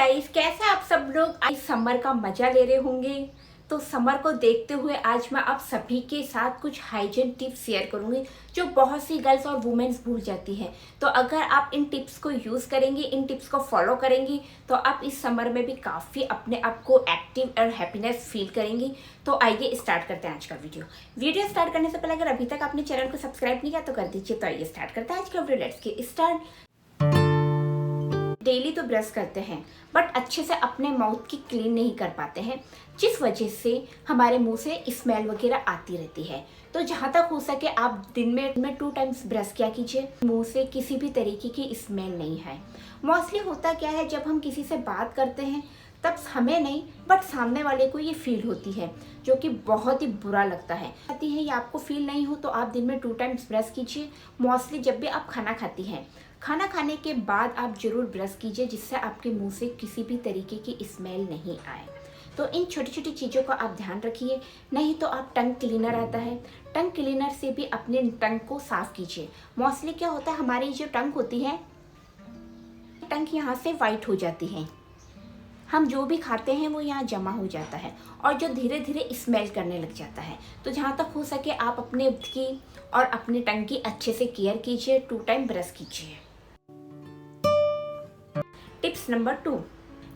Guys, कैसे आप सब लोग आज समर का मजा ले रहे होंगे। तो समर को देखते हुए आज मैं आप सभी के साथ कुछ हाइजीन टिप्स शेयर करूंगी जो बहुत सी गर्ल्स और वुमेन्स भूल जाती हैं। तो अगर आप इन टिप्स को यूज़ करेंगी, इन टिप्स को फॉलो करेंगी तो आप इस समर में भी काफ़ी अपने आप को एक्टिव और हैप्पीनेस फील करेंगी। तो आइए स्टार्ट करते हैं आज का वीडियो स्टार्ट करने से पहले अगर अभी तक आपने चैनल को सब्सक्राइब नहीं किया तो कर दीजिए। तो आइए स्टार्ट करते हैं आज का video. Let's get start. Daily तो ब्रश करते हैं बट अच्छे से अपने माउथ की क्लीन नहीं कर पाते हैं, जिस वजह से हमारे मुंह से स्मेल वगैरह आती रहती है। तो जहाँ तक हो सके आप दिन में 2 टाइम्स ब्रश किया कीजिए, मुंह से किसी भी तरीके की स्मेल नहीं है। मोस्टली होता क्या है, जब हम किसी से बात करते हैं तब हमें नहीं बट सामने वाले को ये फील होती है, जो कि बहुत ही बुरा लगता है। ये आपको फील नहीं हो तो आप दिन में 2 टाइम्स ब्रश कीजिए। मोस्टली जब भी आप खाना खाती हैं, खाना खाने के बाद आप जरूर ब्रश कीजिए, जिससे आपके मुंह से किसी भी तरीके की स्मेल नहीं आए। तो इन छोटी छोटी चीज़ों का आप ध्यान रखिए। नहीं तो आप टंग क्लीनर आता है, टंग क्लीनर से भी अपने टंग को साफ कीजिए। मोस्टली क्या होता है, हमारी जो टंग होती है, टंग यहाँ से वाइट हो जाती है, हम जो भी खाते हैं वो यहाँ जमा हो जाता है और जो धीरे धीरे स्मेल करने लग जाता है। तो जहाँ तक हो सके आप अपने की और अपने टंग की अच्छे से केयर कीजिए, 2 टाइम ब्रश कीजिए। Tips number 2।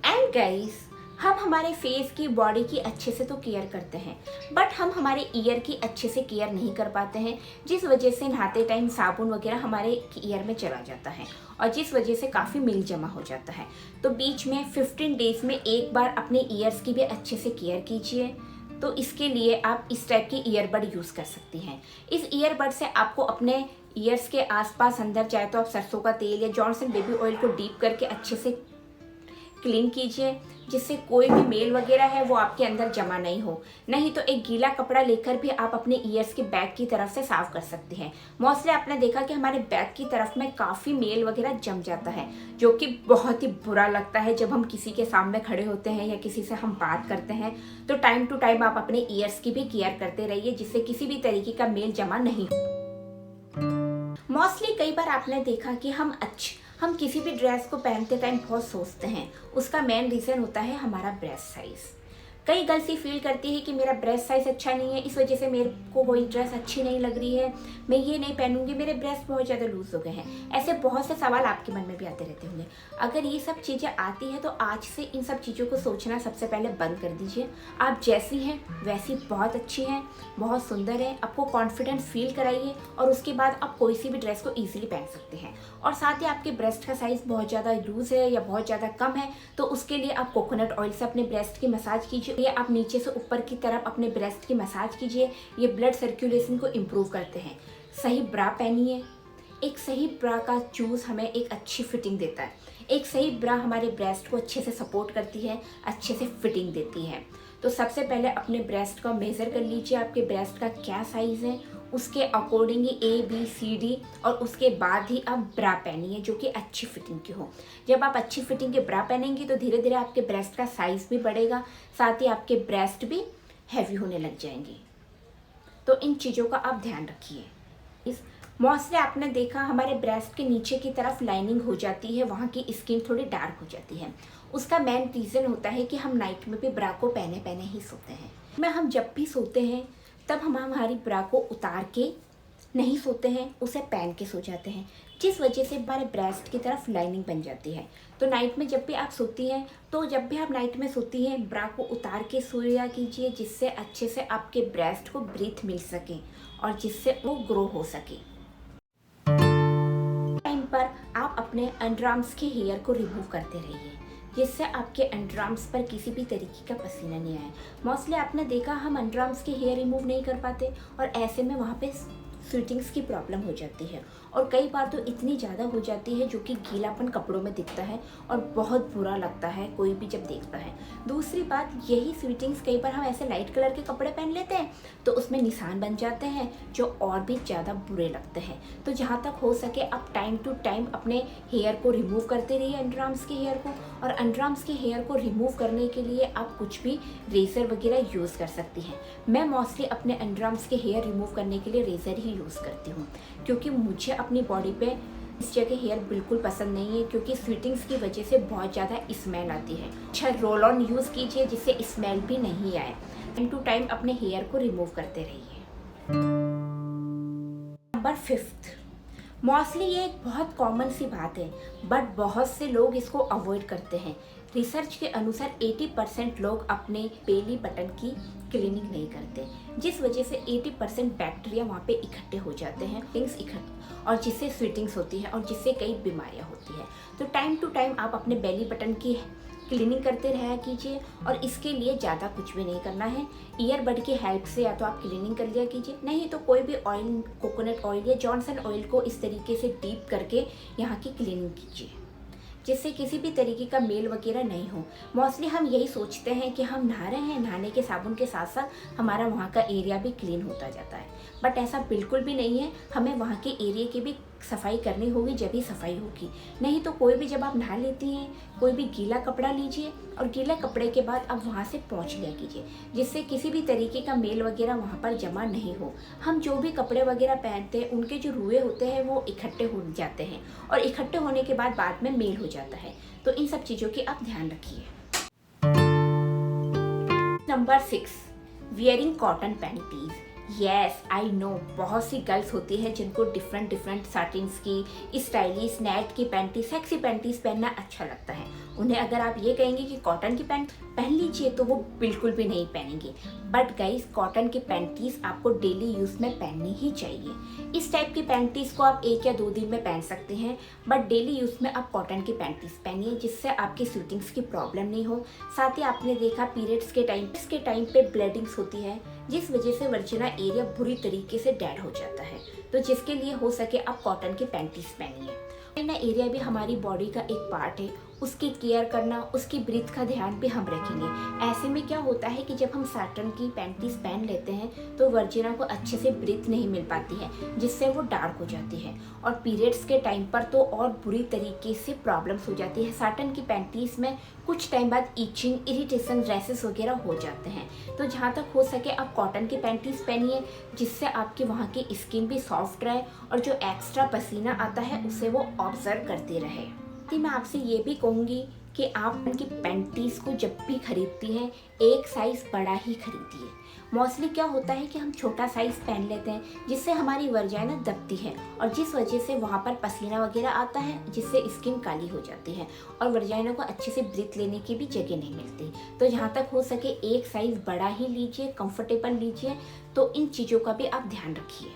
एंड गाइस, हम हमारे फेस की, बॉडी की अच्छे से तो केयर करते हैं बट हम हमारे ईयर की अच्छे से केयर नहीं कर पाते हैं, जिस वजह से नहाते टाइम साबुन वगैरह हमारे ईयर में चला जाता है और जिस वजह से काफ़ी मील जमा हो जाता है। तो बीच में 15 डेज में एक बार अपने ईयर्स की भी अच्छे से केयर कीजिए। तो इसके लिए आप इस टाइप की ईयरबड यूज़ कर सकती हैं। इस ईयरबड से आपको अपने ईयर्स के आसपास अंदर चाहे तो आप सरसों का तेल या जॉनसन बेबी ऑयल को डीप करके अच्छे से क्लीन कीजिए, जिससे कोई भी मेल वगैरह है वो आपके अंदर जमा नहीं हो। नहीं तो एक गीला कपड़ा लेकर भी आप अपने ईयर्स के बैक की तरफ से साफ कर सकते हैं। मोस्टली आपने देखा कि हमारे बैक की तरफ में काफ़ी मेल वगैरह जम जाता है, जो कि बहुत ही बुरा लगता है जब हम किसी के सामने खड़े होते हैं या किसी से हम बात करते हैं। तो टाइम टू टाइम आप अपने ईयर्स की भी केयर करते रहिए, जिससे किसी भी तरीके का मेल जमा नहीं हो। मोस्टली कई बार आपने देखा कि हम किसी भी ड्रेस को पहनते टाइम बहुत सोचते हैं। उसका मेन रीज़न होता है हमारा ब्रेस्ट साइज़। कई गर्ल्स ये फील करती है कि मेरा ब्रेस्ट साइज़ अच्छा नहीं है, इस वजह से मेरे को वही ड्रेस अच्छी नहीं लग रही है, मैं ये नहीं पहनूंगी, मेरे ब्रेस्ट बहुत ज़्यादा लूज़ हो गए हैं। ऐसे बहुत से सवाल आपके मन में भी आते रहते होंगे। अगर ये सब चीज़ें आती हैं तो आज से इन सब चीज़ों को सोचना सबसे पहले बंद कर दीजिए। आप जैसी हैं वैसी बहुत अच्छी हैं, बहुत सुंदर है। आपको कॉन्फिडेंट फील कराइए और उसके बाद आप कोई सी भी ड्रेस को ईजिली पहन सकते हैं। और साथ ही आपके ब्रेस्ट का साइज़ बहुत ज़्यादा लूज़ है या बहुत ज़्यादा कम है तो उसके लिए आप कोकोनट ऑयल से अपने ब्रेस्ट की मसाज कीजिए। ये आप नीचे से ऊपर की तरफ अपने ब्रेस्ट की मसाज कीजिए। ये ब्लड सर्कुलेशन को इम्प्रूव करते हैं। सही ब्रा पहनिए। एक सही ब्रा का चूज़ हमें एक अच्छी फिटिंग देता है। एक सही ब्रा हमारे ब्रेस्ट को अच्छे से सपोर्ट करती है, अच्छे से फिटिंग देती है। तो सबसे पहले अपने ब्रेस्ट को मेज़र कर लीजिए, आपके ब्रेस्ट का क्या साइज़ है, उसके अकॉर्डिंग ही ABCD और उसके बाद ही आप ब्रा पहनिए जो कि अच्छी फिटिंग की हो। जब आप अच्छी फिटिंग के ब्रा पहनेंगी तो धीरे धीरे आपके ब्रेस्ट का साइज़ भी बढ़ेगा, साथ ही आपके ब्रेस्ट भी हैवी होने लग जाएंगे। तो इन चीज़ों का आप ध्यान रखिए। मोस्टली आपने देखा हमारे ब्रेस्ट के नीचे की तरफ लाइनिंग हो जाती है, वहाँ की स्किन थोड़ी डार्क हो जाती है। उसका मेन रीज़न होता है कि हम नाइट में भी ब्रा को पहने ही सोते हैं। हम जब भी सोते हैं तब हम हमारी ब्रा को उतार के नहीं सोते हैं, उसे पहन के सो जाते हैं, जिस वजह से हमारे ब्रेस्ट की तरफ लाइनिंग बन जाती है। तो नाइट में जब भी आप सोती हैं, तो जब भी आप नाइट में सोती हैं ब्रा को उतार के सोया कीजिए, जिससे अच्छे से आपके ब्रेस्ट को ब्रीथ मिल सके और जिससे वो ग्रो हो सके। टाइम पर आप अपने अंडरआर्म्स के हेयर को रिमूव करते रहिए, जिससे आपके अंडरआर्म्स पर किसी भी तरीके का पसीना नहीं आए। मोस्टली आपने देखा हम अंडरआर्म्स के हेयर रिमूव नहीं कर पाते और ऐसे में वहाँ पे स्वेटिंग्स की प्रॉब्लम हो जाती है और कई बार तो इतनी ज़्यादा हो जाती है जो कि गीलापन कपड़ों में दिखता है और बहुत बुरा लगता है कोई भी जब देखता है। दूसरी बात, यही स्वेटिंग्स कई बार हम ऐसे लाइट कलर के कपड़े पहन लेते हैं तो उसमें निशान बन जाते हैं जो और भी ज़्यादा बुरे लगते हैं। तो जहाँ तक हो सके आप टाइम टू टाइम अपने हेयर को रिमूव करते रहिए, अंडरआर्म्स के हेयर को। और अंडरआर्म्स के हेयर को रिमूव करने के लिए आप कुछ भी रेज़र वगैरह यूज़ कर सकती हैं। मैं मोस्टली अपने अंडरआर्म्स के हेयर रिमूव करने के लिए रेज़र ही यूज़ करती हूँ, क्योंकि मुझे अपनी बॉडी पे इस जगह हेयर बिल्कुल पसंद नहीं है क्योंकि स्वीटिंग्स की वजह से बहुत ज़्यादा स्मेल आती है। अच्छा रोल ऑन यूज़ कीजिए जिससे स्मेल भी नहीं आए। टाइम टू टाइम अपने हेयर को रिमूव करते रहिए। नंबर 5, मोस्टली ये एक बहुत कॉमन सी बात है बट बहुत से लोग इसको अवॉइड करते हैं। रिसर्च के अनुसार 80% लोग अपने बेली बटन की क्लीनिंग नहीं करते, जिस वजह से 80% बैक्टीरिया वहाँ पे इकट्ठे हो जाते हैं और जिससे स्वीटिंग्स होती है और जिससे कई बीमारियाँ होती है। तो टाइम टू टाइम आप अपने बेली बटन की क्लीनिंग करते रहा कीजिए और इसके लिए ज़्यादा कुछ भी नहीं करना है। ईयरबड की हेल्प से या तो आप क्लीनिंग कर लिया कीजिए, नहीं तो कोई भी ऑयल, कोकोनट ऑयल या जॉनसन ऑयल को इस तरीके से डीप करके यहाँ की क्लीनिंग कीजिए जिससे किसी भी तरीके का मेल वगैरह नहीं हो। मोस्टली हम यही सोचते हैं कि हम नहा रहे हैं, नहाने के साबुन के साथ साथ हमारा वहाँ का एरिया भी क्लीन होता जाता है, बट ऐसा बिल्कुल भी नहीं है। हमें वहाँ के एरिया की भी सफाई करनी होगी जब ही सफाई होगी, नहीं तो कोई भी जब आप नहा लेती हैं कोई भी गीला कपड़ा लीजिए और गीला कपड़े के बाद आप वहाँ से पोंछ लिया कीजिए जिससे किसी भी तरीके का मेल वगैरह वहाँ पर जमा नहीं हो। हम जो भी कपड़े वगैरह पहनते हैं उनके जो रुए होते हैं वो इकट्ठे हो जाते हैं और इकट्ठे होने के बाद में मेल हो जाता है। तो इन सब चीज़ों की आप ध्यान रखिए। Number 6, wearing cotton panties. Yes I know, बहुत सी गर्ल्स होती है जिनको डिफरेंट साटिन्स की, स्टाइलिश नेट की पैंटी, सेक्सी पैंटीज पहनना अच्छा लगता है। उन्हें अगर आप ये कहेंगे कि कॉटन की पैंट पहन लीजिए तो वो बिल्कुल भी नहीं पहनेंगे। बट गाइस, कॉटन की पैंटीज आपको डेली यूज़ में पहननी ही चाहिए। इस टाइप की पैंटीज को आप 1 या 2 दिन में पहन सकते हैं, बट डेली यूज़ में आप कॉटन की पैंटीज पहनिए जिससे आपकी स्वीटिंग्स की प्रॉब्लम नहीं हो। साथ ही आपने देखा पीरियड्स के टाइम पे ब्लीडिंग्स होती है जिस वजह से वर्जिना एरिया बुरी तरीके से डेड हो जाता है। तो जिसके लिए हो सके आप कॉटन की पैंटीज पहनिए। वर्जिना एरिया भी हमारी बॉडी का एक पार्ट है, उसकी केयर करना, उसकी ब्रीथ का ध्यान भी हम रखेंगे। ऐसे में क्या होता है कि जब हम साटन की पैंटीज पहन लेते हैं तो वर्जिना को अच्छे से ब्रीथ नहीं मिल पाती है जिससे वो डार्क हो जाती है और पीरियड्स के टाइम पर तो और बुरी तरीके से प्रॉब्लम्स हो जाती है। साटन की पैंटीज में कुछ टाइम बाद ईचिंग, इरिटेशन, रैसेस वगैरह हो जाते हैं। तो जहाँ तक हो सके आप कॉटन की पैंटीज पहनिए जिससे आपकी वहाँ की स्किन भी सॉफ्ट रहे और जो एक्स्ट्रा पसीना आता है उसे वो ऑब्जर्व करते रहे। मैं आपसे ये भी कहूँगी कि आप उनकी पैंटीज़ को जब भी खरीदती हैं एक साइज़ बड़ा ही खरीदिए। मोस्टली क्या होता है कि हम छोटा साइज़ पहन लेते हैं जिससे हमारी वर्जाइना दबती है और जिस वजह से वहाँ पर पसीना वगैरह आता है जिससे स्किन काली हो जाती है और वर्जाइना को अच्छे से ब्रीथ लेने की भी जगह नहीं मिलती। तो जहाँ तक हो सके एक साइज़ बड़ा ही लीजिए, कंफर्टेबल लीजिए। तो इन चीज़ों का भी आप ध्यान रखिए।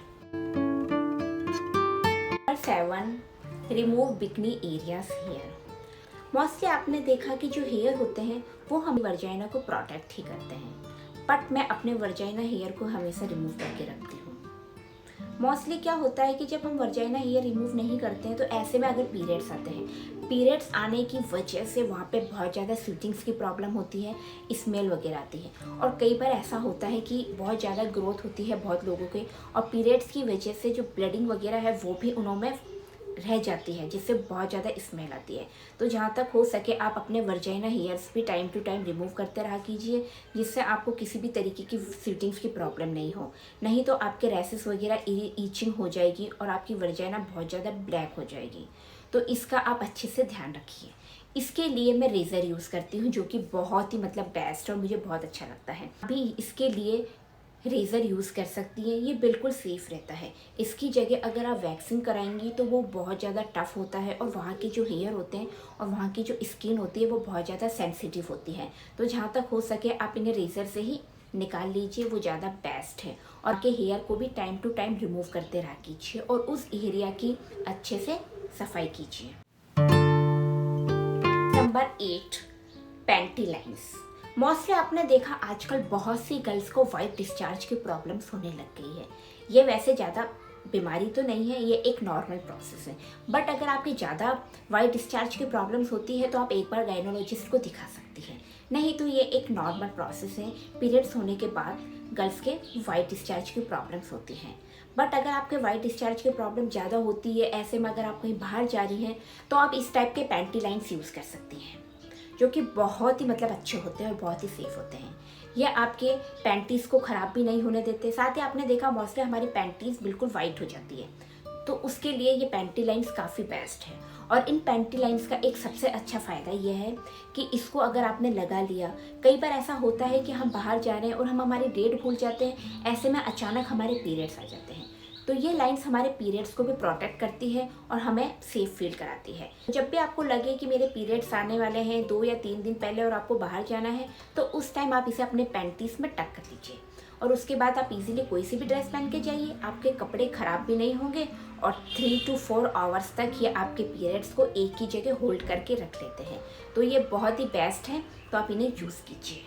Number 7, remove bikini areas hair. Mostly आपने देखा कि जो हेयर होते हैं वो हम वर्जाइना को प्रोटेक्ट ही करते हैं, बट मैं अपने वर्जाइना हेयर को हमेशा रिमूव करके रखती हूँ। मोस्टली क्या होता है कि जब हम वर्जाइना हेयर रिमूव नहीं करते हैं तो ऐसे में अगर पीरियड्स आते हैं, पीरियड्स आने की वजह से वहाँ पे बहुत ज़्यादा स्वीटिंग्स की प्रॉब्लम होती है, स्मेल वगैरह आती है और कई बार ऐसा होता है कि बहुत ज़्यादा ग्रोथ होती है बहुत लोगों के और पीरियड्स की वजह से जो ब्लीडिंग वगैरह है वो भी उनमें रह जाती है जिससे बहुत ज़्यादा स्मेल आती है। तो जहाँ तक हो सके आप अपने वर्जाइना हेयर्स भी टाइम टू टाइम रिमूव करते रहा कीजिए जिससे आपको किसी भी तरीके की स्वीटिंग्स की प्रॉब्लम नहीं हो, नहीं तो आपके रैसेस वगैरह ईचिंग हो जाएगी और आपकी वर्जाइना बहुत ज़्यादा ब्लैक हो जाएगी। तो इसका आप अच्छे से ध्यान रखिए। इसके लिए मैं रेज़र यूज़ करती हूँ जो कि बहुत ही बेस्ट और मुझे बहुत अच्छा लगता है। अभी इसके लिए रेज़र यूज़ कर सकती हैं, ये बिल्कुल सेफ़ रहता है। इसकी जगह अगर आप वैक्सिंग कराएंगी तो वो बहुत ज़्यादा टफ़ होता है और वहाँ के जो हेयर होते हैं और वहाँ की जो स्किन होती है वो बहुत ज़्यादा सेंसिटिव होती है। तो जहाँ तक हो सके आप इन्हें रेज़र से ही निकाल लीजिए, वो ज़्यादा बेस्ट है। और के हेयर को भी टाइम टू टाइम रिमूव करते रहा कीजिए और उस एरिया की अच्छे से सफाई कीजिए। Number 8, panty lines. मोस्टली आपने देखा आजकल बहुत सी गर्ल्स को वाइट डिस्चार्ज की प्रॉब्लम्स होने लग गई है। ये वैसे ज़्यादा बीमारी तो नहीं है, ये एक नॉर्मल प्रोसेस है, बट अगर आपकी ज़्यादा वाइट डिस्चार्ज की प्रॉब्लम्स होती है तो आप एक बार गायनोलॉजिस्ट को दिखा सकती हैं, नहीं तो ये एक नॉर्मल प्रोसेस है। पीरियड्स होने के बाद गर्ल्स के वाइट डिस्चार्ज की प्रॉब्लम्स होती हैं। बट अगर आपके वाइट डिस्चार्ज की प्रॉब्लम ज़्यादा होती है, ऐसे में अगर आप कहीं बाहर जा रही हैं तो आप इस टाइप के पैंटी लाइन्स यूज़ कर सकती हैं जो कि बहुत ही अच्छे होते हैं और बहुत ही सेफ होते हैं। ये आपके पैंटीज़ को ख़राब भी नहीं होने देते। साथ ही आपने देखा मोस्टली हमारी पैंटीज़ बिल्कुल वाइट हो जाती है, तो उसके लिए ये पैंटी लाइन्स काफ़ी बेस्ट है। और इन पैंटी लाइन्स का एक सबसे अच्छा फ़ायदा ये है कि इसको अगर आपने लगा लिया, कई बार ऐसा होता है कि हम बाहर जा रहे हैं और हम हमारी डेट भूल जाते हैं, ऐसे में अचानक हमारे पीरियड्स आ जाते हैं, तो ये लाइन्स हमारे पीरियड्स को भी प्रोटेक्ट करती है और हमें सेफ फील कराती है। जब भी आपको लगे कि मेरे पीरियड्स आने वाले हैं 2 या 3 दिन पहले और आपको बाहर जाना है, तो उस टाइम आप इसे अपने पैंटीज में टक कर लीजिए और उसके बाद आप इजीली कोई सी भी ड्रेस पहन के जाइए, आपके कपड़े ख़राब भी नहीं होंगे और 3 to 4 आवर्स तक ये आपके पीरियड्स को एक ही जगह होल्ड करके रख लेते हैं। तो ये बहुत ही बेस्ट है, तो आप इन्हें यूज़ कीजिए।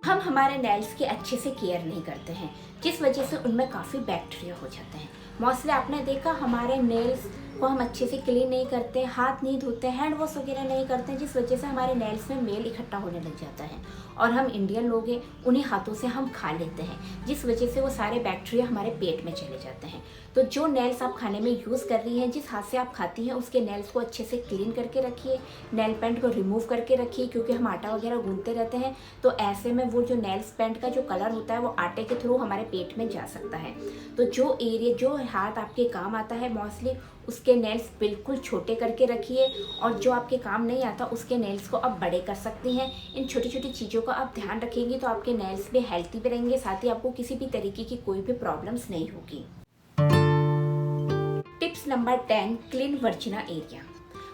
हम हमारे नेल्स की अच्छे से केयर नहीं करते हैं, जिस वजह से उनमें काफ़ी बैक्टीरिया हो जाते हैं। मोस्टली आपने देखा हमारे नेल्स को हम अच्छे से क्लीन नहीं करते, हाथ नहीं धोते, हैंड वॉश वगैरह नहीं करते, जिस वजह से हमारे नेल्स में मेल इकट्ठा होने लग जाता है। और हम इंडियन लोग हैं, उन्हीं हाथों से हम खा लेते हैं, जिस वजह से वो सारे बैक्टीरिया हमारे पेट में चले जाते हैं। तो जो नेल्स आप खाने में यूज़ कर रही हैं, जिस हाथ से आप खाती हैं, उसके नेल्स को अच्छे से क्लीन करके रखिए, नेल पेंट को रिमूव करके रखिए, क्योंकि हम आटा वगैरह गूंथते रहते हैं, तो ऐसे में वो जो नेल्स पेंट का जो कलर होता है वो आटे के थ्रू हमारे पेट में जा सकता है। तो जो हाथ आपके काम आता है मोस्टली, उसके नेल्स बिल्कुल छोटे करके रखिए, और जो आपके काम नहीं आता उसके नेल्स को आप बड़े कर सकती हैं। इन छोटी छोटी चीज़ों का आप ध्यान रखेंगे तो आपके नेल्स भी हेल्थी भी रहेंगे, साथ ही आपको किसी भी तरीके की कोई भी प्रॉब्लम्स नहीं होगी। Tips number 10, clean Virginia area.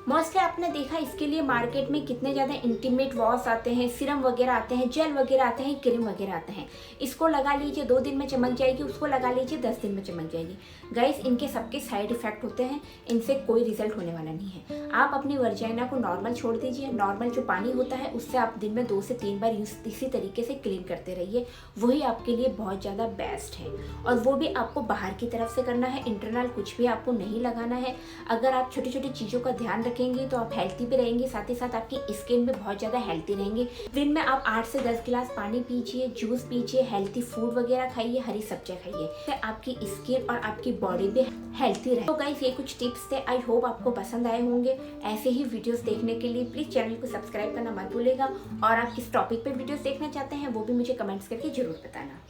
Mostly आपने देखा इसके लिए मार्केट में कितने ज़्यादा इंटीमेट वॉश आते हैं, सीरम वगैरह आते हैं, जेल वगैरह आते हैं, क्रीम वगैरह आते हैं। इसको लगा लीजिए 2 दिन में चमक जाएगी, उसको लगा लीजिए 10 दिन में चमक जाएगी। गाइस, इनके सबके साइड इफेक्ट होते हैं, इनसे कोई रिजल्ट होने वाला नहीं है। आप अपनी वर्जाइना को नॉर्मल छोड़ दीजिए, नॉर्मल जो पानी होता है उससे आप दिन में 2 से 3 बार इसी तरीके से क्लीन करते रहिए, वही आपके लिए बहुत ज़्यादा बेस्ट है। और वो भी आपको बाहर की तरफ से करना है, इंटरनल कुछ भी आपको नहीं लगाना है। अगर आप छोटी छोटी चीज़ों का ध्यान रखेंगे तो आप हेल्थी भी रहेंगे, साथ ही साथ आपकी स्किन भी बहुत ज़्यादा हेल्थी रहेंगे। दिन में आप 8 से 10 गिलास पानी पीजिए, जूस पीजिए, हेल्थी फूड वगैरह खाइए, हरी सब्जियां खाइए, तो आपकी स्किन और आपकी बॉडी भी हेल्थी रहे। तो गाइस, ये कुछ टिप्स थे, आई होप आपको पसंद आए होंगे। ऐसे ही वीडियोस देखने के लिए प्लीज़ चैनल को सब्सक्राइब करना मत भूलिएगा, और आप किस टॉपिक पे वीडियोस देखना चाहते हैं वो भी मुझे कमेंट्स करके जरूर बताना।